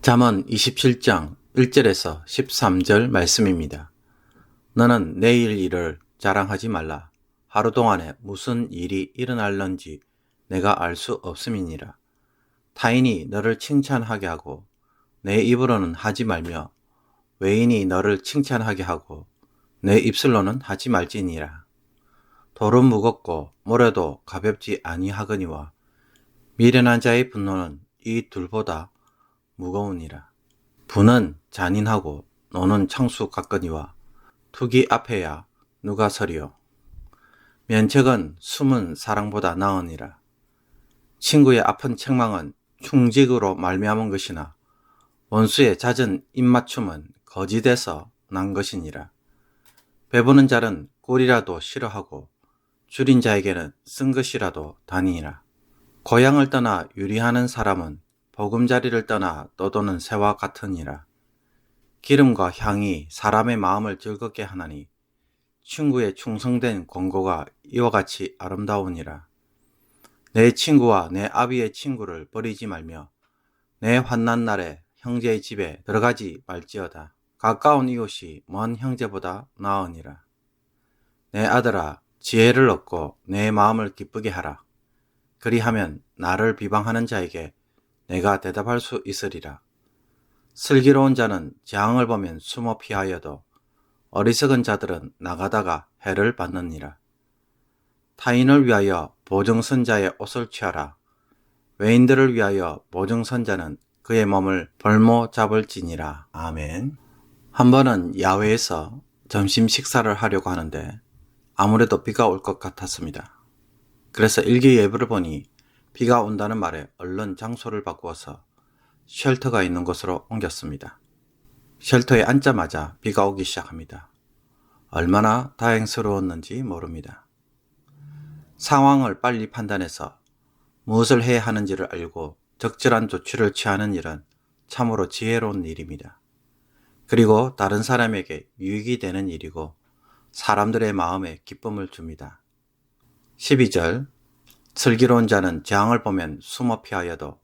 잠언 27장 1절에서 13절 말씀입니다. 너는 내일 일을 자랑하지 말라. 하루 동안에 무슨 일이 일어날런지 내가 알 수 없음이니라. 타인이 너를 칭찬하게 하고 내 입으로는 하지 말며 외인이 너를 칭찬하게 하고 내 입술로는 하지 말지니라. 돌은 무겁고 모래도 가볍지 아니하거니와 미련한 자의 분노는 이 둘보다 무거우니라. 부는 잔인하고 노는 창수 같거니와 투기 앞에야 누가 서리요. 면책은 숨은 사랑보다 나으니라. 친구의 아픈 책망은 충직으로 말미암은 것이나 원수의 잦은 입맞춤은 거짓에서 난 것이니라. 배부는 자는 꿀이라도 싫어하고 줄인 자에게는 쓴 것이라도 다니니라. 고향을 떠나 유리하는 사람은 보금자리를 떠나 떠도는 새와 같으니라. 기름과 향이 사람의 마음을 즐겁게 하나니 친구의 충성된 권고가 이와 같이 아름다우니라. 내 친구와 내 아비의 친구를 버리지 말며 내 환난 날에 형제의 집에 들어가지 말지어다. 가까운 이웃이 먼 형제보다 나으니라. 내 아들아, 지혜를 얻고 내 마음을 기쁘게 하라. 그리하면 나를 비방하는 자에게 내가 대답할 수 있으리라. 슬기로운 자는 재앙을 보면 숨어 피하여도 어리석은 자들은 나가다가 해를 받느니라. 타인을 위하여 보증선자의 옷을 취하라. 외인들을 위하여 보증선자는 그의 몸을 벌모 잡을지니라. 아멘. 한 번은 야외에서 점심 식사를 하려고 하는데 아무래도 비가 올 것 같았습니다. 그래서 일기예보를 보니 비가 온다는 말에 얼른 장소를 바꾸어서 쉘터가 있는 곳으로 옮겼습니다. 쉘터에 앉자마자 비가 오기 시작합니다. 얼마나 다행스러웠는지 모릅니다. 상황을 빨리 판단해서 무엇을 해야 하는지를 알고 적절한 조치를 취하는 일은 참으로 지혜로운 일입니다. 그리고 다른 사람에게 유익이 되는 일이고 사람들의 마음에 기쁨을 줍니다. 12절 슬기로운 자는 재앙을 보면 숨어 피하여도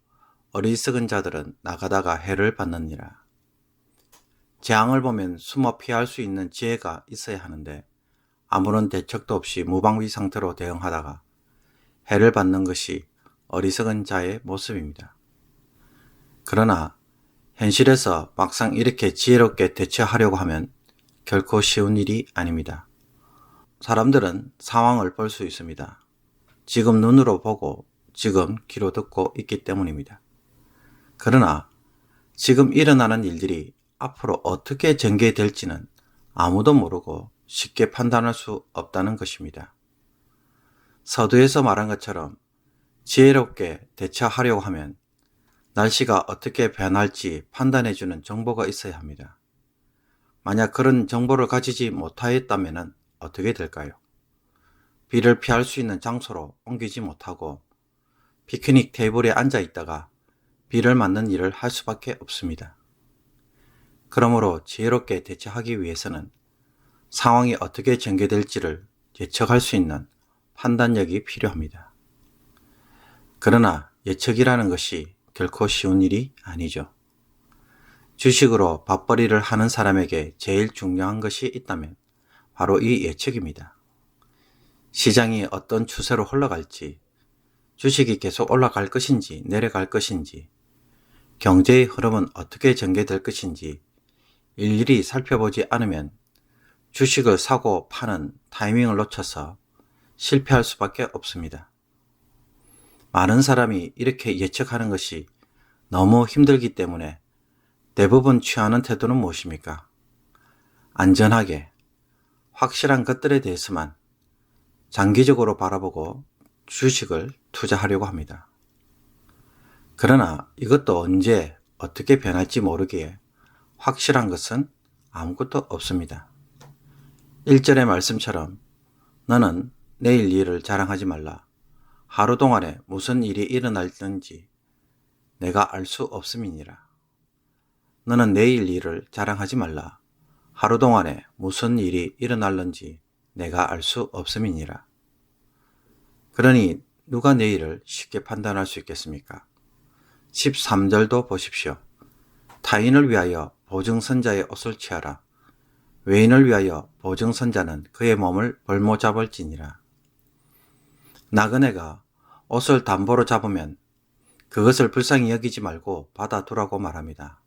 어리석은 자들은 나가다가 해를 받느니라. 재앙을 보면 숨어 피할 수 있는 지혜가 있어야 하는데 아무런 대책도 없이 무방비 상태로 대응하다가 해를 받는 것이 어리석은 자의 모습입니다. 그러나 현실에서 막상 이렇게 지혜롭게 대처하려고 하면 결코 쉬운 일이 아닙니다. 사람들은 상황을 볼 수 있습니다. 지금 눈으로 보고 지금 귀로 듣고 있기 때문입니다. 그러나 지금 일어나는 일들이 앞으로 어떻게 전개될지는 아무도 모르고 쉽게 판단할 수 없다는 것입니다. 서두에서 말한 것처럼 지혜롭게 대처하려고 하면 날씨가 어떻게 변할지 판단해주는 정보가 있어야 합니다. 만약 그런 정보를 가지지 못하였다면 어떻게 될까요? 비를 피할 수 있는 장소로 옮기지 못하고 피크닉 테이블에 앉아 있다가 비를 맞는 일을 할 수밖에 없습니다. 그러므로 지혜롭게 대처하기 위해서는 상황이 어떻게 전개될지를 예측할 수 있는 판단력이 필요합니다. 그러나 예측이라는 것이 결코 쉬운 일이 아니죠. 주식으로 밥벌이를 하는 사람에게 제일 중요한 것이 있다면 바로 이 예측입니다. 시장이 어떤 추세로 흘러갈지, 주식이 계속 올라갈 것인지 내려갈 것인지, 경제의 흐름은 어떻게 전개될 것인지 일일이 살펴보지 않으면 주식을 사고 파는 타이밍을 놓쳐서 실패할 수밖에 없습니다. 많은 사람이 이렇게 예측하는 것이 너무 힘들기 때문에 대부분 취하는 태도는 무엇입니까? 안전하게, 확실한 것들에 대해서만 장기적으로 바라보고 주식을 투자하려고 합니다. 그러나 이것도 언제 어떻게 변할지 모르기에 확실한 것은 아무것도 없습니다. 1절의 말씀처럼 너는 내일 일을 자랑하지 말라. 하루 동안에 무슨 일이 일어날는지 내가 알 수 없음이니라. 너는 내일 일을 자랑하지 말라. 하루 동안에 무슨 일이 일어날는지 내가 알 수 없음이니라. 그러니 누가 내일을 쉽게 판단할 수 있겠습니까? 13절도 보십시오. 타인을 위하여 보증선자의 옷을 취하라. 외인을 위하여 보증선자는 그의 몸을 벌모 잡을지니라. 나그네가 옷을 담보로 잡으면 그것을 불쌍히 여기지 말고 받아두라고 말합니다.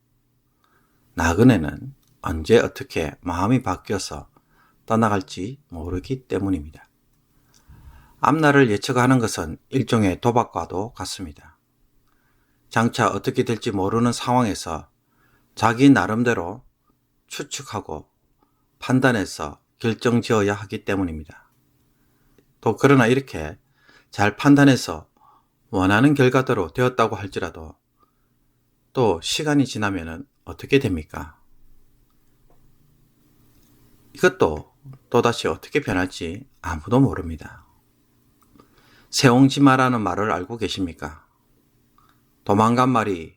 나그네는 언제 어떻게 마음이 바뀌어서 떠나갈지 모르기 때문입니다. 앞날을 예측하는 것은 일종의 도박과도 같습니다. 장차 어떻게 될지 모르는 상황에서 자기 나름대로 추측하고 판단해서 결정지어야 하기 때문입니다. 또 그러나 이렇게 잘 판단해서 원하는 결과대로 되었다고 할지라도 또 시간이 지나면 어떻게 됩니까? 이것도 또다시 어떻게 변할지 아무도 모릅니다. 새옹지마라는 말을 알고 계십니까? 도망간 말이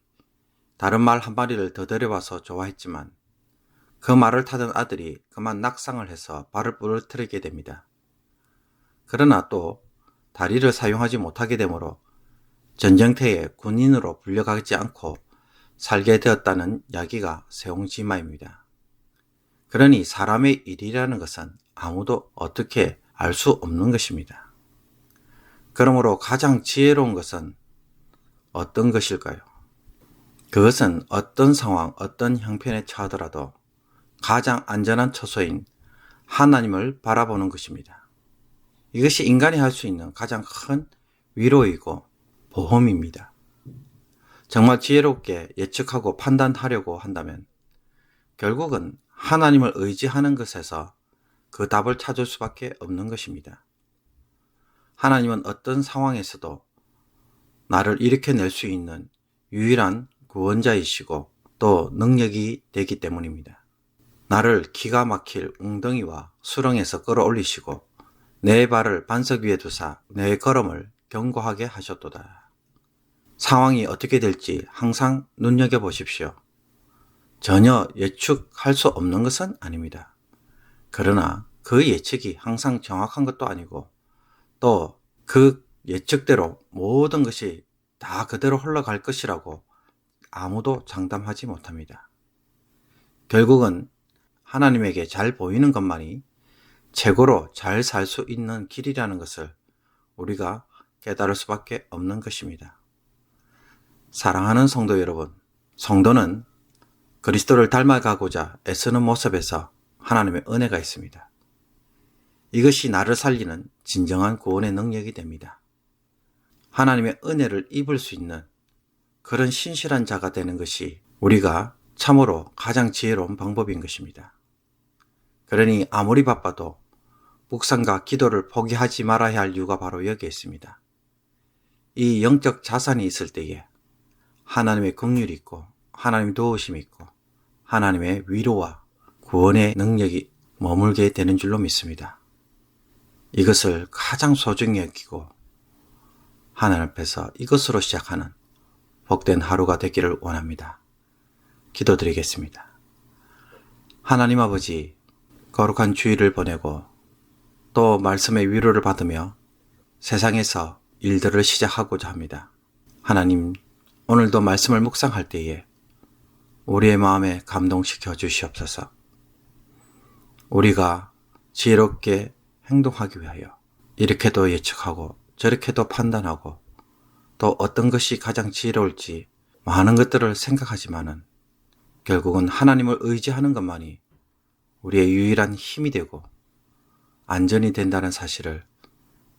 다른 말 한 마리를 더 데려와서 좋아했지만 그 말을 타던 아들이 그만 낙상을 해서 발을 부러뜨리게 됩니다. 그러나 또 다리를 사용하지 못하게 되므로 전쟁터에 군인으로 불려가지 않고 살게 되었다는 이야기가 새옹지마입니다. 그러니 사람의 일이라는 것은 아무도 어떻게 알 수 없는 것입니다. 그러므로 가장 지혜로운 것은 어떤 것일까요? 그것은 어떤 상황, 어떤 형편에 처하더라도 가장 안전한 처소인 하나님을 바라보는 것입니다. 이것이 인간이 할 수 있는 가장 큰 위로이고 보험입니다. 정말 지혜롭게 예측하고 판단하려고 한다면 결국은 하나님을 의지하는 것에서 그 답을 찾을 수밖에 없는 것입니다. 하나님은 어떤 상황에서도 나를 일으켜낼 수 있는 유일한 구원자이시고 또 능력이 되기 때문입니다. 나를 기가 막힐 웅덩이와 수렁에서 끌어올리시고 내 발을 반석 위에 두사 내 걸음을 견고하게 하셨도다. 상황이 어떻게 될지 항상 눈여겨보십시오. 전혀 예측할 수 없는 것은 아닙니다. 그러나 그 예측이 항상 정확한 것도 아니고 또 그 예측대로 모든 것이 다 그대로 흘러갈 것이라고 아무도 장담하지 못합니다. 결국은 하나님에게 잘 보이는 것만이 최고로 잘 살 수 있는 길이라는 것을 우리가 깨달을 수밖에 없는 것입니다. 사랑하는 성도 여러분, 성도는 그리스도를 닮아가고자 애쓰는 모습에서 하나님의 은혜가 있습니다. 이것이 나를 살리는 진정한 구원의 능력이 됩니다. 하나님의 은혜를 입을 수 있는 그런 신실한 자가 되는 것이 우리가 참으로 가장 지혜로운 방법인 것입니다. 그러니 아무리 바빠도 묵상과 기도를 포기하지 말아야 할 이유가 바로 여기에 있습니다. 이 영적 자산이 있을 때에 하나님의 긍휼이 있고 하나님의 도우심이 있고 하나님의 위로와 구원의 능력이 머물게 되는 줄로 믿습니다. 이것을 가장 소중히 여기고 하나님 앞에서 이것으로 시작하는 복된 하루가 되기를 원합니다. 기도드리겠습니다. 하나님 아버지, 거룩한 주일을 보내고 또 말씀의 위로를 받으며 세상에서 일들을 시작하고자 합니다. 하나님, 오늘도 말씀을 묵상할 때에 우리의 마음에 감동시켜 주시옵소서. 우리가 지혜롭게 행동하기 위하여 이렇게도 예측하고 저렇게도 판단하고 또 어떤 것이 가장 지혜로울지 많은 것들을 생각하지만은 결국은 하나님을 의지하는 것만이 우리의 유일한 힘이 되고 안전이 된다는 사실을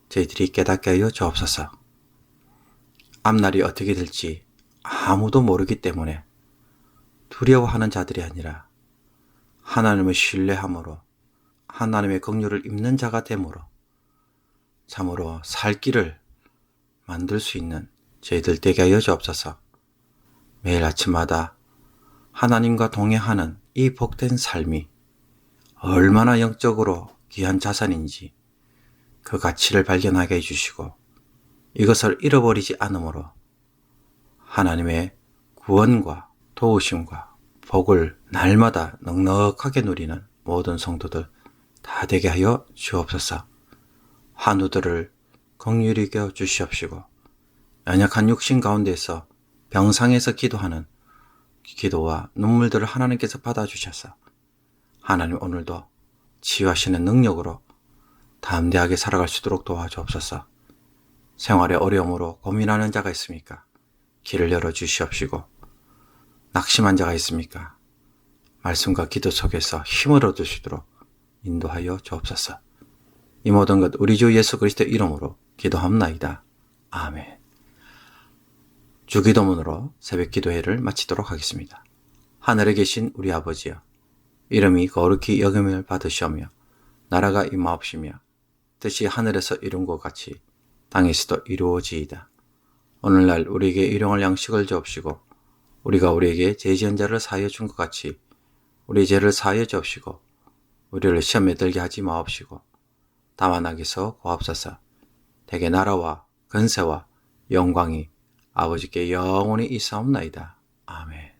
저희들이 깨닫게 하여 주옵소서. 앞날이 어떻게 될지 아무도 모르기 때문에 두려워하는 자들이 아니라 하나님을 신뢰함으로 하나님의 긍휼을 입는 자가 됨으로 참으로 살 길을 만들 수 있는 저희들 되게 하여 주옵소서. 매일 아침마다 하나님과 동행하는 이 복된 삶이 얼마나 영적으로 귀한 자산인지 그 가치를 발견하게 해주시고 이것을 잃어버리지 않으므로 하나님의 구원과 도우심과 복을 날마다 넉넉하게 누리는 모든 성도들 다 되게 하여 주옵소서. 환우들을 긍휼히 여겨 주시옵시고 연약한 육신 가운데서 병상에서 기도하는 기도와 눈물들을 하나님께서 받아주셔서 하나님 오늘도 치유하시는 능력으로 담대하게 살아갈 수 있도록 도와주옵소서. 생활의 어려움으로 고민하는 자가 있습니까? 길을 열어주시옵시고, 낙심한 자가 있습니까? 말씀과 기도 속에서 힘을 얻으시도록 인도하여 주옵소서. 이 모든 것 우리 주 예수 그리스도의 이름으로 기도합나이다. 아멘. 주기도문으로 새벽 기도회를 마치도록 하겠습니다. 하늘에 계신 우리 아버지여, 이름이 거룩히 여김을 받으시오며 나라가 임하옵시며 뜻이 하늘에서 이룬 것 같이 땅에서도 이루어지이다. 오늘날 우리에게 일용할 양식을 주옵시고 우리가 우리에게 죄 지은 자를 사하여 준 것 같이 우리 죄를 사하여 주옵시고 우리를 시험에 들게 하지 마옵시고 다만 악에서 구하옵소서. 대개 나라와 근세와 영광이 아버지께 영원히 있사옵나이다. 아멘.